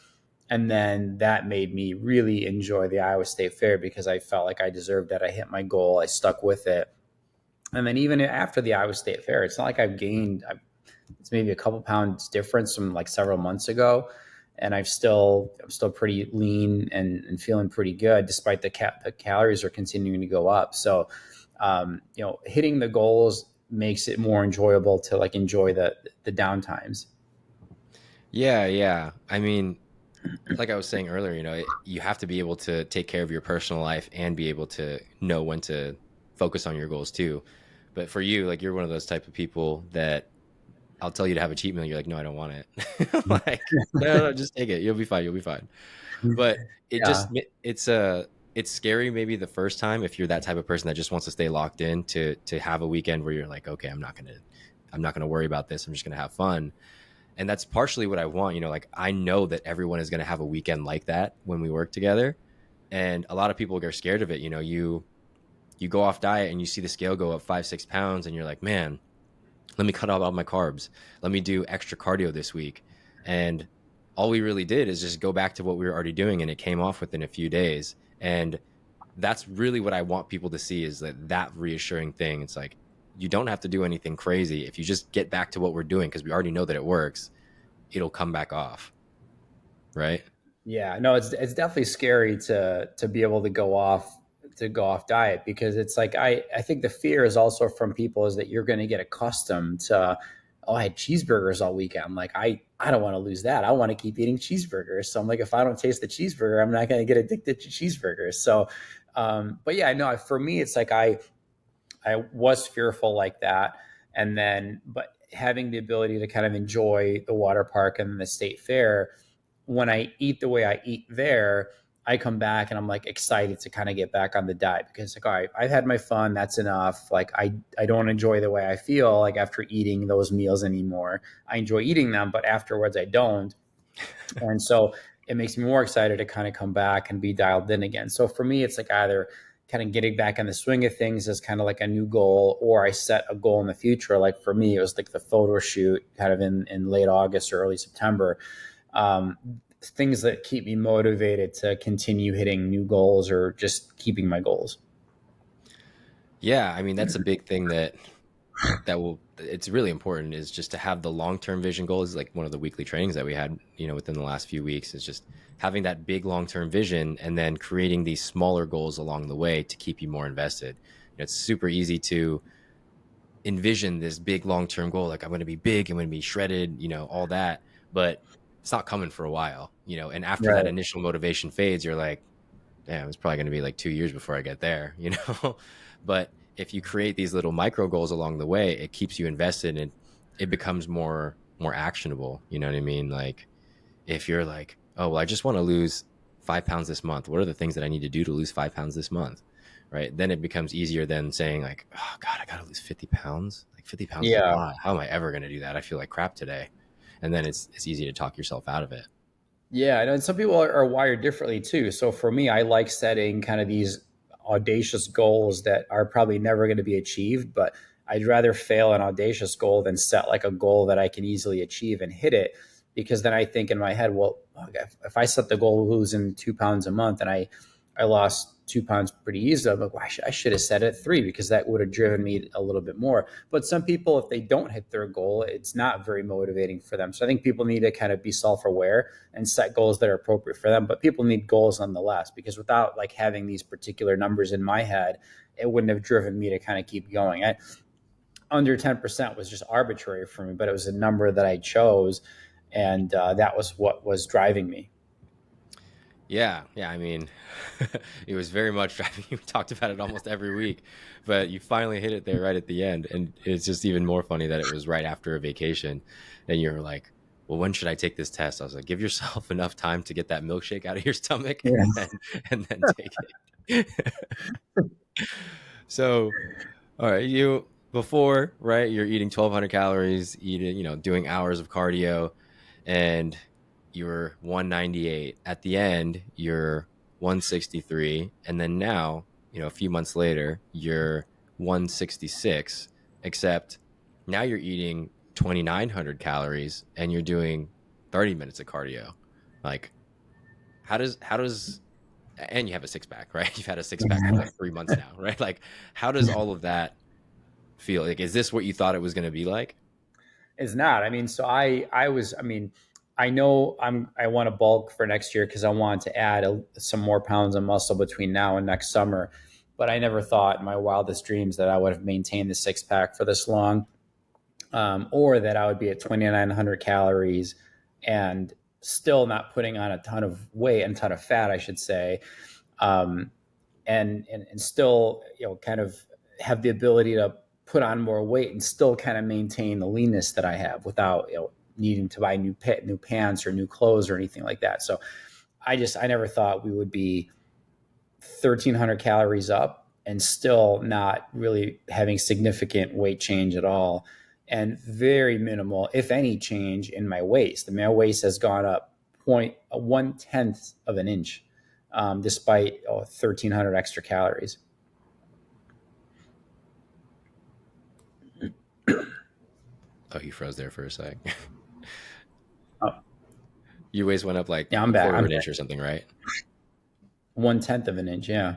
S2: And then that made me really enjoy the Iowa State Fair because I felt like I deserved it. I hit my goal. I stuck with it. And then even after the Iowa State Fair, it's not like it's maybe a couple pounds difference from like several months ago. And I'm still pretty lean and feeling pretty good despite the calories are continuing to go up. So, hitting the goals makes it more enjoyable to like enjoy the downtimes.
S1: Yeah, yeah. I mean, like I was saying earlier, you have to be able to take care of your personal life and be able to know when to focus on your goals too. But for you, like, you're one of those type of people that I'll tell you to have a cheat meal. You're like, no, I don't want it. I'm like, no, no, just take it. You'll be fine. You'll be fine. But
S2: Yeah.
S1: it's scary maybe the first time, if you're that type of person that just wants to stay locked in, to have a weekend where you're like, okay, I'm not gonna worry about this. I'm just gonna have fun. And that's partially what I want. Like, I know that everyone is gonna have a weekend like that when we work together, and a lot of people are scared of it. You go off diet and you see the scale go up 5-6 pounds, and you're like, man, let me cut out all my carbs. Let me do extra cardio this week. And all we really did is just go back to what we were already doing, and it came off within a few days. And that's really what I want people to see, is that reassuring thing. It's like, you don't have to do anything crazy. If you just get back to what we're doing, because we already know that it works, it'll come back off. Right.
S2: Yeah, no, it's definitely scary to be able to go off diet because it's like I think the fear is also from people is that you're going to get accustomed to, oh, I had cheeseburgers all weekend. I'm like, I don't want to lose that. I want to keep eating cheeseburgers. So I'm like, if I don't taste the cheeseburger, I'm not going to get addicted to cheeseburgers. So but yeah, no, for me it's like I was fearful like that. And then, but having the ability to kind of enjoy the water park and the state fair, when I eat the way I eat there, I come back and I'm like excited to kind of get back on the diet because like, all right, I've had my fun. That's enough. Like I don't enjoy the way I feel like after eating those meals anymore. I enjoy eating them, but afterwards I don't. And so it makes me more excited to kind of come back and be dialed in again. So for me, it's like either kind of getting back on the swing of things as kind of like a new goal, or I set a goal in the future. Like for me, it was like the photo shoot kind of in late August or early September. Um, Things that keep me motivated to continue hitting new goals or just keeping my goals.
S1: Yeah, I mean that's a big thing that will it's really important is just to have the long-term vision goals. Like one of the weekly trainings that we had, within the last few weeks is just having that big long-term vision and then creating these smaller goals along the way to keep you more invested. It's super easy to envision this big long-term goal, like I'm going to be big, I'm going to be shredded, all that, but it's not coming for a while, and after that
S2: Right.
S1: initial motivation fades, you're like, damn, it's probably going to be like 2 years before I get there, but if you create these little micro goals along the way, it keeps you invested and it becomes more actionable. You know what I mean? Like if you're like, oh, well, I just want to lose 5 pounds this month. What are the things that I need to do to lose 5 pounds this month? Right. Then it becomes easier than saying like, oh God, I got to lose 50 pounds. Like 50 pounds is a
S2: Yeah.
S1: lot. How am I ever going to do that? I feel like crap today. And then it's easy to talk yourself out of it.
S2: Yeah, I know, and some people are wired differently too. So for me, I like setting kind of these audacious goals that are probably never going to be achieved, but I'd rather fail an audacious goal than set like a goal that I can easily achieve and hit it. Because then I think in my head, well, if I set the goal of losing 2 pounds a month and I lost 2 pounds pretty easily, I'm like, well, I should have set it 3 because that would have driven me a little bit more. But some people, if they don't hit their goal, it's not very motivating for them. So I think people need to kind of be self-aware and set goals that are appropriate for them. But people need goals nonetheless, because without like having these particular numbers in my head, it wouldn't have driven me to kind of keep going. Under 10% was just arbitrary for me, but it was a number that I chose. And that was what was driving me.
S1: Yeah, yeah. I mean, it was very much driving. We talked about it almost every week, but you finally hit it there right at the end, and it's just even more funny that it was right after a vacation, and you're like, "Well, when should I take this test?" I was like, "Give yourself enough time to get that milkshake out of your stomach,
S2: Yeah.
S1: and then take it." So, all right, you before, right? You're eating 1,200 calories, eating, doing hours of cardio, and you're 198. At the end, you're 163, and then now, a few months later, you're 166. Except now you're eating 2,900 calories, and you're doing 30 minutes of cardio. Like, how does and you have a six pack, right? You've had a six pack for like 3 months now, right? Like, how does all of that feel? Like, is this what you thought it was going to be like?
S2: It's not. I mean, so I was. I mean, I know I want to bulk for next year because I want to add some more pounds of muscle between now and next summer. But I never thought in my wildest dreams that I would have maintained the six pack for this long, or that I would be at 2,900 calories and still not putting on a ton of weight and a ton of fat, I should say, um, and still kind of have the ability to put on more weight and still kind of maintain the leanness that I have without needing to buy new pants or new clothes or anything like that. So I never thought we would be 1,300 calories up and still not really having significant weight change at all, and very minimal, if any, change in my waist. I mean, my waist has gone up 0.1 of an inch, despite 1,300 extra calories.
S1: Oh, you froze there for a sec.
S2: Oh,
S1: Your waist went up like
S2: yeah,
S1: a
S2: I'm back.
S1: quarter of
S2: I'm
S1: an inch
S2: back.
S1: or something, right?
S2: 1/10 of an inch. Yeah.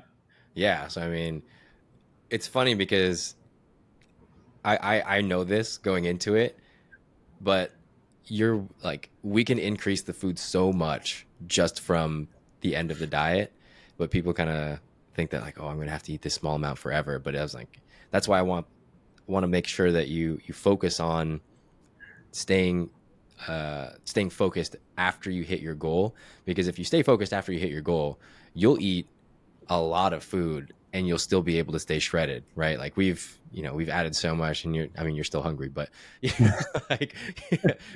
S1: Yeah. So I mean, it's funny because I know this going into it, but you're like we can increase the food so much just from the end of the diet, but people kind of think that like, oh, I'm gonna have to eat this small amount forever. But I was like, that's why I want to make sure that you focus on staying staying focused after you hit your goal, because if you stay focused after you hit your goal, you'll eat a lot of food and you'll still be able to stay shredded, right? Like we've added so much and I mean, you're still hungry, but like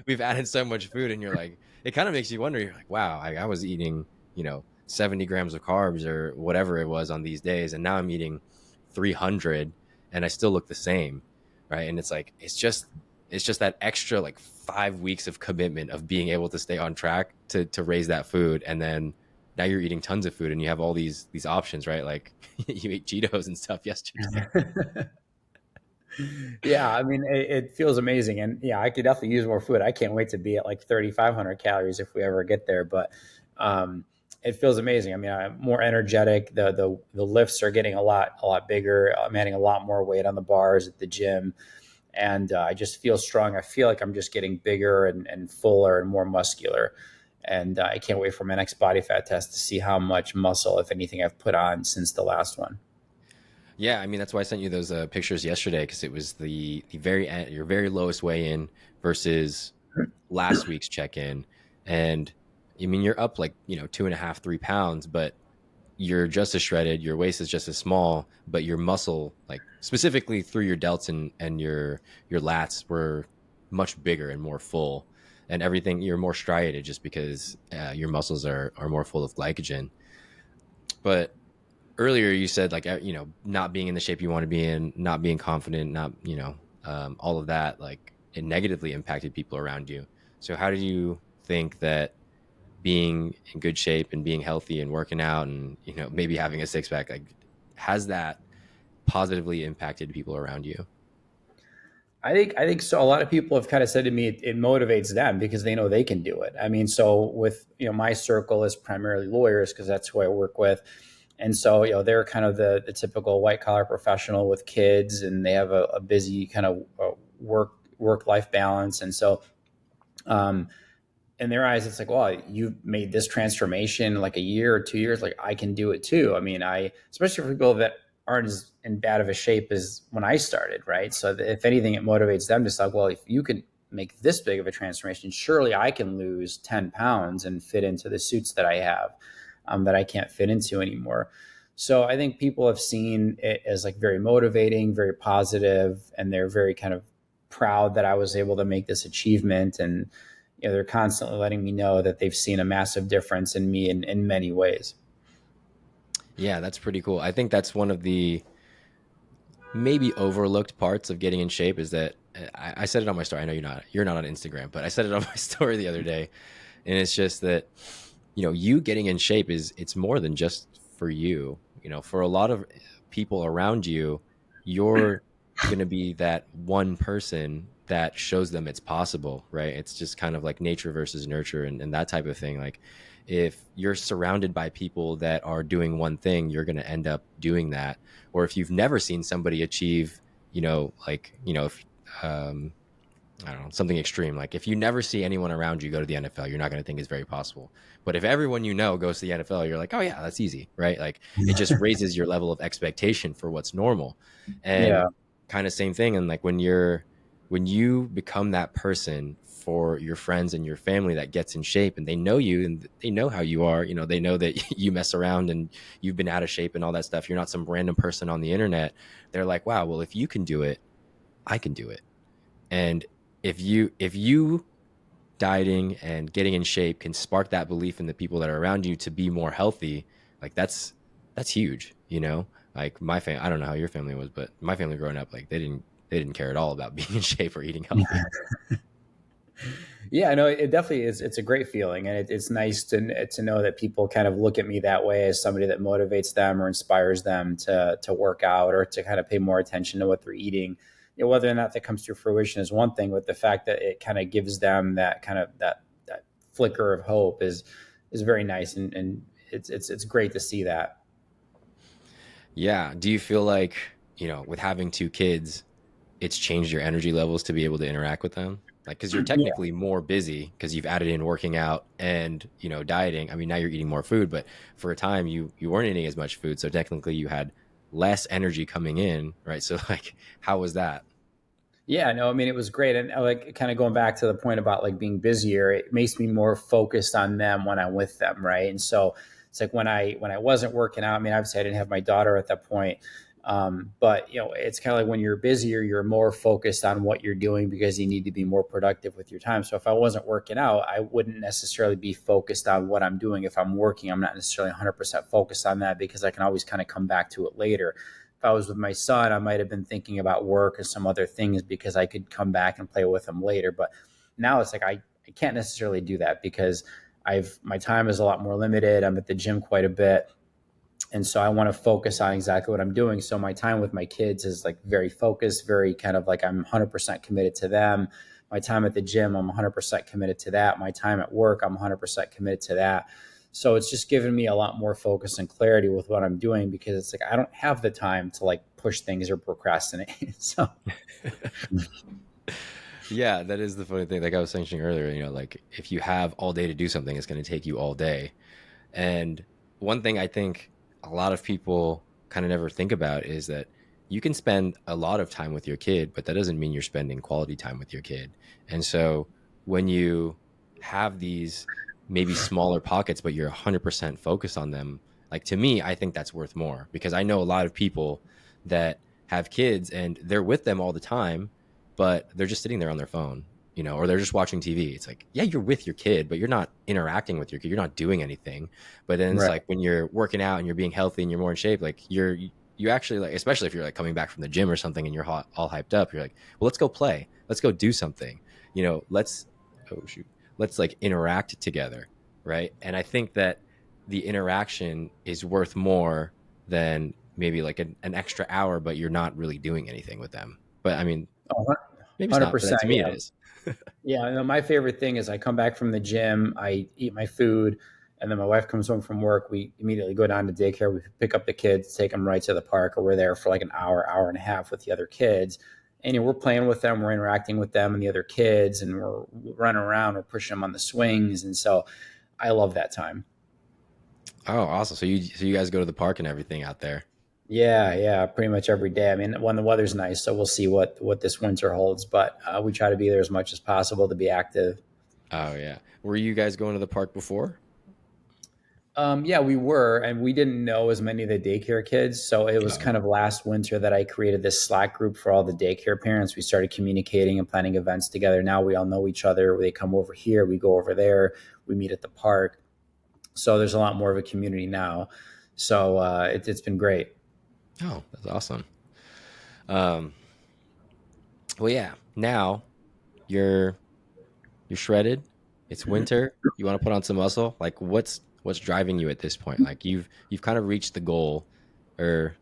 S1: we've added so much food and you're like, it kind of makes you wonder, you're like, wow, I was eating, 70 grams of carbs or whatever it was on these days. And now I'm eating 300 and I still look the same. Right. And it's like, it's just that extra like 5 weeks of commitment of being able to stay on track to raise that food. And then now you're eating tons of food and you have all these options, right? Like you ate Cheetos and stuff yesterday.
S2: Yeah, I mean, it feels amazing, and yeah, I could definitely use more food. I can't wait to be at like 3,500 calories if we ever get there. But um, it feels amazing. I mean, I'm more energetic. The lifts are getting a lot bigger. I'm adding a lot more weight on the bars at the gym, and I just feel strong. I feel like I'm just getting bigger and fuller and more muscular. And I can't wait for my next body fat test to see how much muscle, if anything, I've put on since the last one.
S1: Yeah, I mean that's why I sent you those pictures yesterday because it was the very end, your very lowest weigh in versus last week's check in, and I mean you're up like 2.5 3 pounds, but you're just as shredded, your waist is just as small, but your muscle, like specifically through your delts and your lats, were much bigger and more full, and everything you're more striated just because your muscles are more full of glycogen. But earlier you said like not being in the shape you want to be in, not being confident, not all of that, like it negatively impacted people around you. So how do you think that being in good shape and being healthy and working out and maybe having a six pack, like has that positively impacted people around you?
S2: I think so. A lot of people have kind of said to me it motivates them because they know they can do it. I mean, so with my circle is primarily lawyers because that's who I work with, and so they're kind of the typical white collar professional with kids, and they have a busy kind of work life balance, and so um, in their eyes, it's like, well, you've made this transformation in like a year or 2 years. Like I can do it too. I mean, especially for people that aren't as in bad of a shape as when I started, right? So if anything, it motivates them to say, well, if you can make this big of a transformation, surely I can lose 10 pounds and fit into the suits that I have that I can't fit into anymore. So I think people have seen it as like very motivating, very positive, and they're very kind of proud that I was able to make this achievement. And they're constantly letting me know that they've seen a massive difference in me in many ways.
S1: Yeah, that's pretty cool. I think that's one of the maybe overlooked parts of getting in shape is that I said it on my story. I know you're not on Instagram, but I said it on my story the other day, and it's just that you getting in shape it's more than just for you. For a lot of people around you, you're going to be that one person that shows them it's possible, right? It's just kind of like nature versus nurture and that type of thing. Like if you're surrounded by people that are doing one thing, you're going to end up doing that. Or if you've never seen somebody achieve, if I don't know, something extreme. Like if you never see anyone around you go to the NFL, you're not going to think it's very possible. But if everyone goes to the NFL, you're like, oh yeah, that's easy, right? Like it just raises your level of expectation for what's normal. And
S2: Yeah.
S1: kind of same thing. And like when you become that person for your friends and your family that gets in shape and they know you and they know how you are, they know that you mess around and you've been out of shape and all that stuff. You're not some random person on the internet. They're like, wow, well, if you can do it, I can do it. And if you dieting and getting in shape can spark that belief in the people that are around you to be more healthy, like that's huge. Like my family, I don't know how your family was, but my family growing up, like they didn't care at all about being in shape or eating healthy.
S2: Yeah, no, it definitely is. It's a great feeling, and it's nice to know that people kind of look at me that way as somebody that motivates them or inspires them to work out or to kind of pay more attention to what they're eating. Whether or not that comes to fruition is one thing, but the fact that it kind of gives them that kind of that flicker of hope is very nice, and it's great to see that.
S1: Yeah. Do you feel like, with having two kids, it's changed your energy levels to be able to interact with them? Like, because you're
S2: Yeah.
S1: technically more busy because you've added in working out and dieting. I mean, now you're eating more food, but for a time you weren't eating as much food, so technically you had less energy coming in, right? So like, how was that?
S2: Yeah, no, I mean it was great, and like kind of going back to the point about like being busier, it makes me more focused on them when I'm with them, right? And so It's like when I wasn't working out. I mean, obviously I didn't have my daughter at that point, but it's kind of like when you're busier, you're more focused on what you're doing because you need to be more productive with your time. So if I wasn't working out, I wouldn't necessarily be focused on what I'm doing. If I'm working, I'm not necessarily 100% focused on that because I can always kind of come back to it later. If I was with my son, I might have been thinking about work or some other things because I could come back and play with him later. But now it's like I can't necessarily do that because my time is a lot more limited. I'm at the gym quite a bit, and so I want to focus on exactly what I'm doing. So my time with my kids is like very focused, very kind of like I'm 100% committed to them. My time at the gym, I'm 100% committed to that. My time at work, I'm 100% committed to that. So it's just given me a lot more focus and clarity with what I'm doing because it's like I don't have the time to like push things or procrastinate. So
S1: Yeah, that is the funny thing. Like I was mentioning earlier, like if you have all day to do something, it's going to take you all day. And one thing I think a lot of people kind of never think about is that you can spend a lot of time with your kid, but that doesn't mean you're spending quality time with your kid. And so when you have these maybe smaller pockets, but you're 100% focused on them, like to me, I think that's worth more because I know a lot of people that have kids and they're with them all the time, but they're just sitting there on their phone, or they're just watching TV. It's like, yeah, you're with your kid, but you're not interacting with your kid. You're not doing anything. But then it's
S2: right.
S1: like when you're working out and you're being healthy and you're more in shape, like you actually like, especially if you're like coming back from the gym or something and you're all hyped up, you're like, well, let's go play. Let's go do something. Let's oh shoot, let's like interact together, right? And I think that the interaction is worth more than maybe like an extra hour, but you're not really doing anything with them. But I mean,
S2: Oh,
S1: maybe it's not, but
S2: 100%.
S1: to me it
S2: Yeah.
S1: is.
S2: Yeah, my favorite thing is I come back from the gym, I eat my food, and then my wife comes home from work. We immediately go down to daycare. We pick up the kids, take them right to the park, or we're there for like an hour, hour and a half with the other kids. And we're playing with them, we're interacting with them and the other kids, and we're running around, we're pushing them on the swings. And so I love that time.
S1: Oh, awesome. So you guys go to the park and everything out there.
S2: Yeah, yeah, pretty much every day. I mean, when the weather's nice, so we'll see what this winter holds. But we try to be there as much as possible to be active.
S1: Oh yeah. Were you guys going to the park before?
S2: Yeah, we were, and we didn't know as many of the daycare kids. So it was
S1: Oh.
S2: kind of last winter that I created this Slack group for all the daycare parents. We started communicating and planning events together. Now we all know each other. They come over here, we go over there, we meet at the park. So there's a lot more of a community now. So it's been great.
S1: Oh, that's awesome. Um, well, yeah. Now you're you're shredded. It's winter. You want to put on some muscle. Like, what's driving you at this point? Like, you've kind of reached the goal, or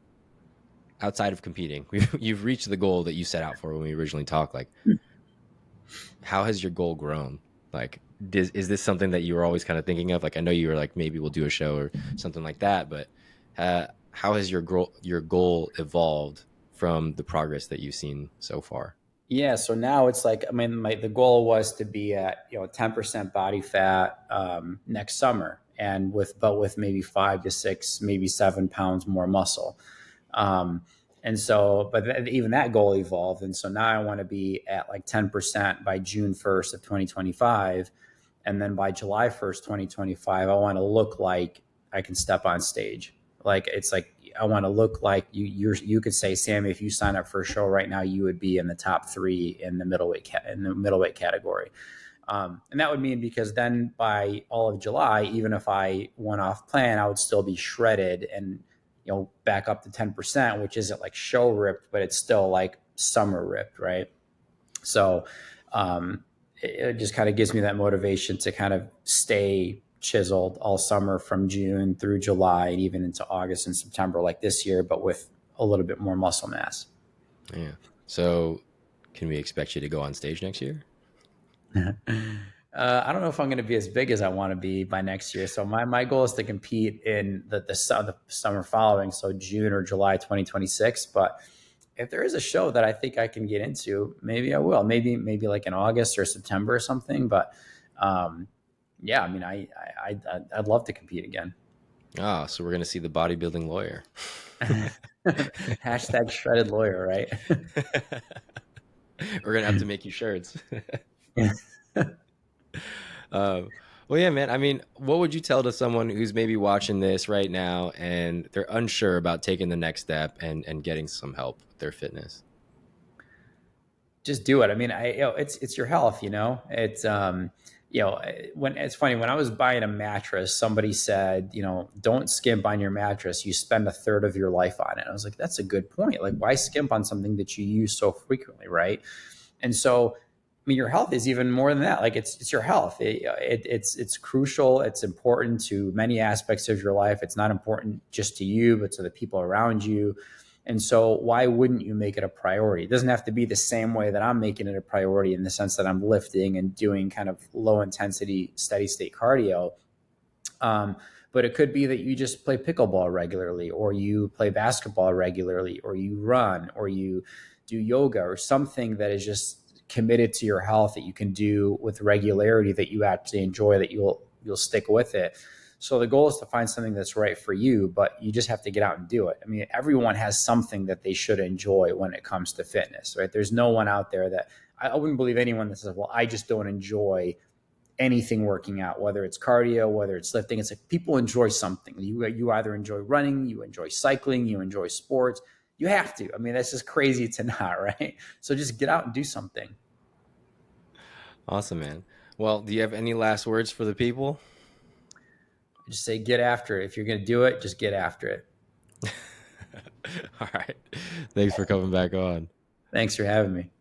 S1: outside of competing, you've reached the goal that you set out for when we originally talked. Like, how has your goal grown? Like, is this something that you were always kind of thinking of? Like, I know you were like, maybe we'll do a show or something like that, but how has your goal evolved from the progress that you've seen so far?
S2: Yeah, so now it's like I mean, the goal was to be at 10% body fat next summer, and with maybe 5 to 6, maybe 7 pounds more muscle. Um, and so, but even that goal evolved, and so now I want to be at like 10% by June 1st of 2025, and then by July 1st, 2025, I want to look like I can step on stage. Like it's like I want to look like you could say, Sammy, if you sign up for a show right now, you would be in the top three in the middleweight category. And that would mean because then by all of July, even if I went off plan, I would still be shredded and back up to 10%, which isn't like show ripped, but it's still like summer ripped, right? So it just kind of gives me that motivation to kind of stay chiseled all summer from June through July and even into August and September like this year, but with a little bit more muscle mass.
S1: Yeah. So, can we expect you to go on stage next year?
S2: I don't know if I'm going to be as big as I want to be by next year. So my goal is to compete in the summer following, so June or July 2026. But if there is a show that I think I can get into, maybe I will. Maybe like in August or September or something. But um, yeah, I mean, I'd love to compete again.
S1: Ah, so we're gonna see the bodybuilding lawyer.
S2: Hashtag shredded lawyer, right?
S1: We're gonna have to make you shirts. um, Well, yeah, man. I mean, what would you tell to someone who's maybe watching this right now and they're unsure about taking the next step and getting some help with their fitness?
S2: Just do it. I mean, it's your health, you know. It's when it's funny when I was buying a mattress, somebody said, don't skimp on your mattress. You spend a third of your life on it. I was like, that's a good point. Like, why skimp on something that you use so frequently, right? And so, I mean, your health is even more than that. Like, it's your health. It's crucial. It's important to many aspects of your life. It's not important just to you, but to the people around you. And so, why wouldn't you make it a priority? It doesn't have to be the same way that I'm making it a priority in the sense that I'm lifting and doing kind of low intensity, steady state cardio. Um, but it could be that you just play pickleball regularly, or you play basketball regularly, or you run, or you do yoga, or something that is just committed to your health that you can do with regularity that you actually enjoy, that you'll stick with it. So the goal is to find something that's right for you, but you just have to get out and do it. I mean, everyone has something that they should enjoy when it comes to fitness, right? There's no one out there that I wouldn't believe anyone that says, well, I just don't enjoy anything working out, whether it's cardio, whether it's lifting. It's like people enjoy something. You either enjoy running, you enjoy cycling, you enjoy sports. You have to. I mean, that's just crazy to not, right? So just get out and do something.
S1: Awesome, man. Well, do you have any last words for the people?
S2: Just say get after it. If you're going to do it, just get after it.
S1: All right. Thanks for coming back on.
S2: Thanks for having me.